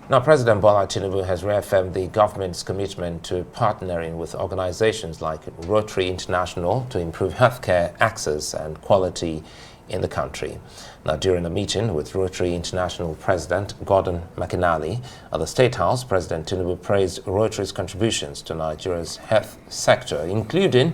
Now, President Bola Tinubu has reaffirmed the government's commitment to partnering with organizations like Rotary International to improve healthcare access and quality in the country. Now, during a meeting with Rotary International President Gordon Mclnally at the State House, President Tinubu praised Rotary's contributions to Nigeria's health sector, including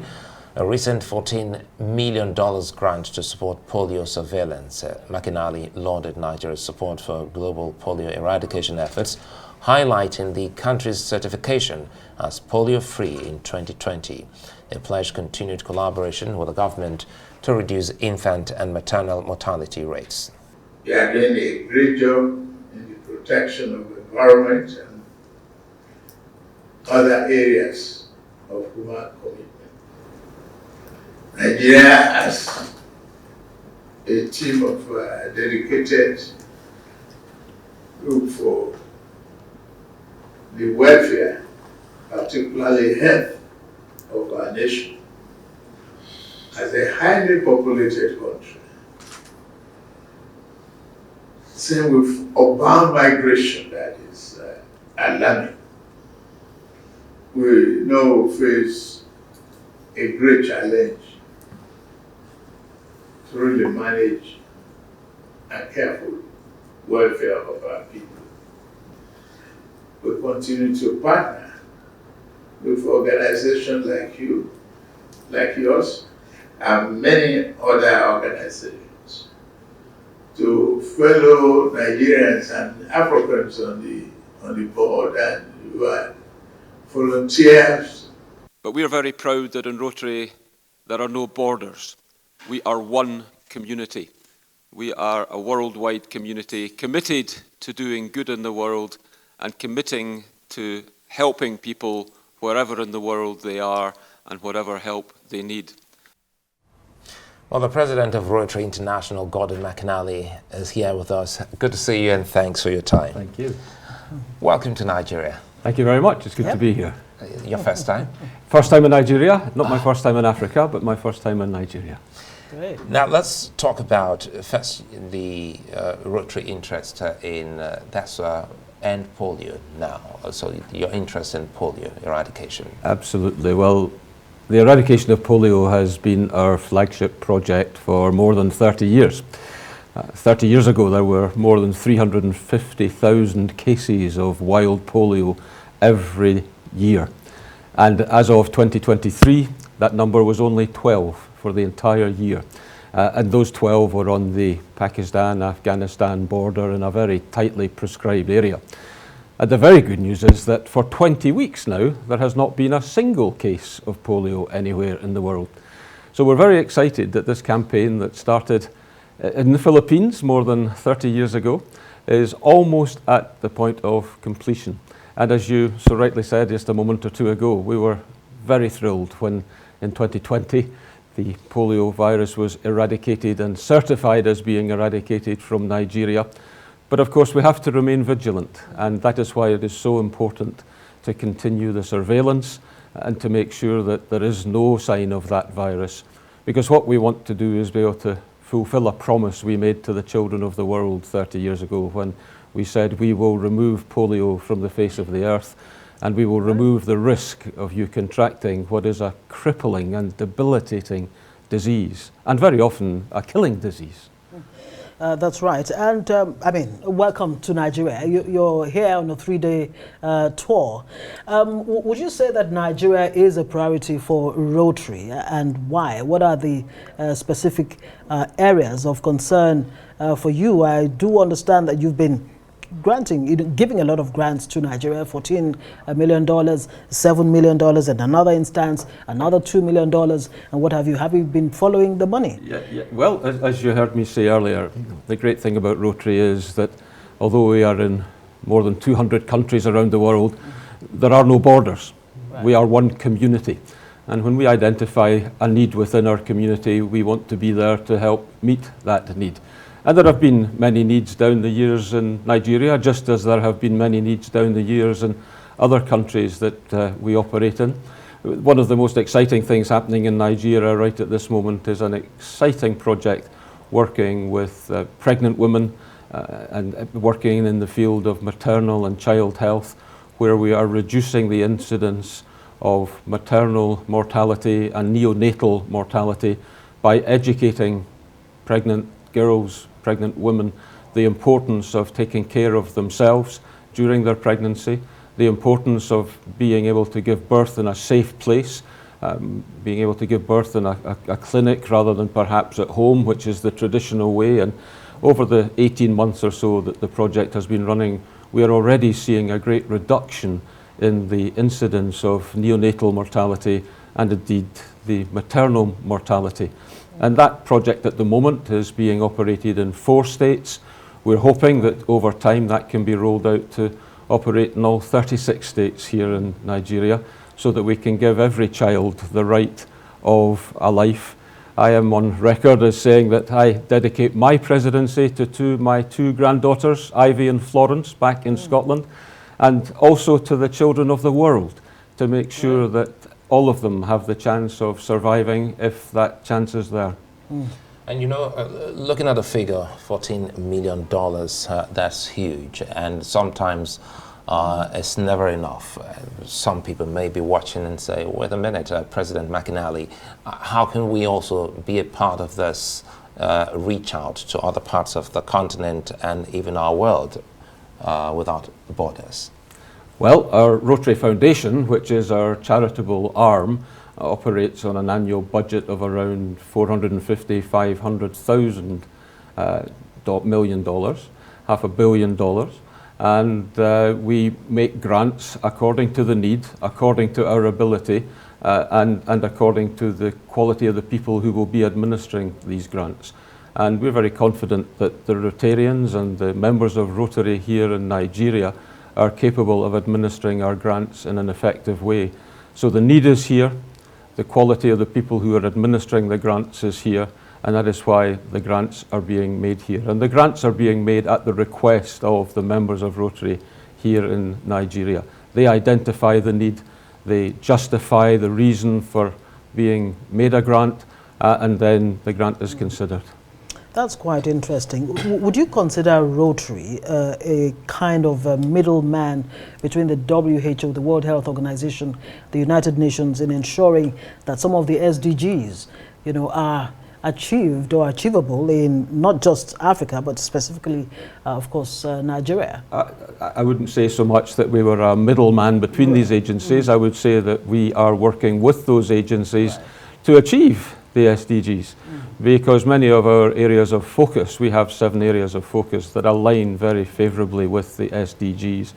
a recent $14 million grant to support polio surveillance. Mclnally lauded Nigeria's support for global polio eradication efforts, highlighting the country's certification as polio-free in 2020. They pledged continued collaboration with the government to reduce infant and maternal mortality rates. We are doing a great job in the protection of the environment and other areas of human commitment. Nigeria has a team of dedicated group for the welfare, particularly health of our nation. As a highly populated country, same with urban migration that is alarming. We now face a great challenge to really manage and careful welfare of our people. We continue to partner with organizations like you, like yours, and many other organizations to fellow Nigerians and Africans on the board and who are volunteers. But we are very proud that in Rotary there are no borders. We are one community. We are a worldwide community committed to doing good in the world and committing to helping people wherever in the world they are and whatever help they need. Well, the president of Rotary International, Gordon Mclnally, is here with us. Good to see you and thanks for your time. Thank you. Welcome to Nigeria. Thank you very much. It's good to be here. Your first time? First time in Nigeria. Not my first time in Africa, but my first time in Nigeria. Great. Now let's talk about first the Rotary interest in end polio now. So your interest in polio eradication. Absolutely. Well, the eradication of polio has been our flagship project for more than 30 years. 30 years ago, there were more than 350,000 cases of wild polio every year. And as of 2023, that number was only 12 for the entire year. And those 12 were on the Pakistan-Afghanistan border in a very tightly prescribed area. And the very good news is that for 20 weeks now, there has not been a single case of polio anywhere in the world. So we're very excited that this campaign that started in the Philippines more than 30 years ago is almost at the point of completion. And as you so rightly said just a moment or two ago, we were very thrilled when in 2020 the polio virus was eradicated and certified as being eradicated from Nigeria. But of course we have to remain vigilant, and that is why it is so important to continue the surveillance and to make sure that there is no sign of that virus. Because what we want to do is be able to fulfill a promise we made to the children of the world 30 years ago when we said we will remove polio from the face of the earth and we will remove the risk of you contracting what is a crippling and debilitating disease, and very often a killing disease. That's right. And welcome to Nigeria. You're here on a 3-day tour. Would you say that Nigeria is a priority for Rotary, and why? What are the specific areas of concern for you? I do understand that you've been giving a lot of grants to Nigeria, $14 million, $7 million, and another instance, another $2 million, and what have you? Have you been following the money? Yeah. Well, as you heard me say earlier, the great thing about Rotary is that although we are in more than 200 countries around the world, there are no borders. Right. We are one community. And when we identify a need within our community, we want to be there to help meet that need. And there have been many needs down the years in Nigeria, just as there have been many needs down the years in other countries that we operate in. One of the most exciting things happening in Nigeria right at this moment is an exciting project working with pregnant women and working in the field of maternal and child health, where we are reducing the incidence of maternal mortality and neonatal mortality by educating pregnant girls, pregnant women, the importance of taking care of themselves during their pregnancy, the importance of being able to give birth in a safe place, being able to give birth in a clinic rather than perhaps at home, which is the traditional way. And over the 18 months or so that the project has been running, we are already seeing a great reduction in the incidence of neonatal mortality and indeed the maternal mortality. And that project at the moment is being operated in 4 states. We're hoping that over time that can be rolled out to operate in all 36 states here in Nigeria, so that we can give every child the right of a life. I am on record as saying that I dedicate my presidency to my 2 granddaughters, Ivy and Florence, back in Scotland, and also to the children of the world, to make sure that all of them have the chance of surviving if that chance is there. And you know, looking at the figure, $14 million, that's huge. And sometimes it's never enough. Some people may be watching and say, wait a minute, President Mclnally, how can we also be a part of this reach out to other parts of the continent and even our world without borders? Well, our Rotary Foundation, which is our charitable arm, operates on an annual budget of around $450,000–500,000 million, $500 million. And we make grants according to the need, according to our ability, and according to the quality of the people who will be administering these grants. And we're very confident that the Rotarians and the members of Rotary here in Nigeria are capable of administering our grants in an effective way. So the need is here, the quality of the people who are administering the grants is here, and that is why the grants are being made here. And the grants are being made at the request of the members of Rotary here in Nigeria. They identify the need, they justify the reason for being made a grant, and then the grant is considered. That's quite interesting. Would you consider Rotary a kind of a middleman between the WHO, the World Health Organization, the United Nations, in ensuring that some of the SDGs, you know, are achieved or achievable in not just Africa, but specifically, of course, Nigeria? I wouldn't say so much that we were a middleman between these agencies. I would say that we are working with those agencies to achieve the SDGs, because many of our areas of focus, we have 7 areas of focus that align very favorably with the SDGs.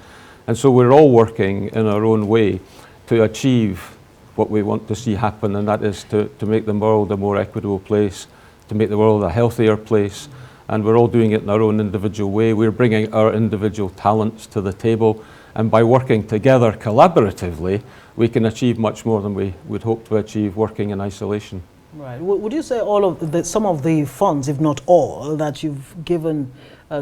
And so we're all working in our own way to achieve what we want to see happen, and that is to make the world a more equitable place, to make the world a healthier place. And we're all doing it in our own individual way. We're bringing our individual talents to the table, and by working together collaboratively, we can achieve much more than we would hope to achieve working in isolation. Right. Would you say all of some of the funds, if not all, that you've given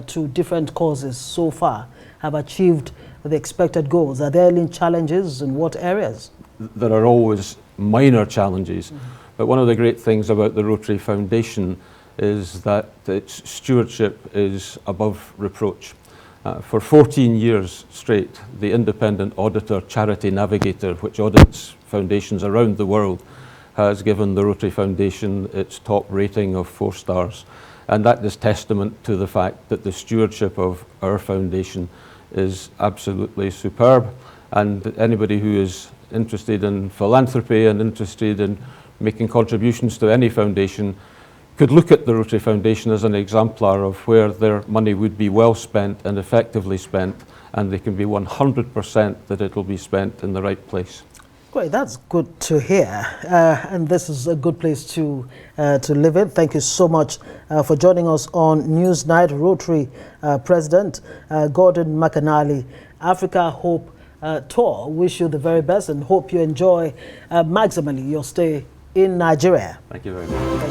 to different causes so far have achieved the expected goals? Are there any challenges, in what areas? There are always minor challenges, but one of the great things about the Rotary Foundation is that its stewardship is above reproach. For 14 years straight, the independent auditor Charity Navigator, which audits foundations around the world, has given the Rotary Foundation its top rating of 4 stars. And that is testament to the fact that the stewardship of our foundation is absolutely superb. And anybody who is interested in philanthropy and interested in making contributions to any foundation could look at the Rotary Foundation as an exemplar of where their money would be well spent and effectively spent, and they can be 100% that it will be spent in the right place. Great, that's good to hear, and this is a good place to live in. Thank you so much for joining us on Newsnight. Rotary President Gordon Mclnally, Africa Hope Tour. Wish you the very best and hope you enjoy maximally your stay in Nigeria. Thank you very much.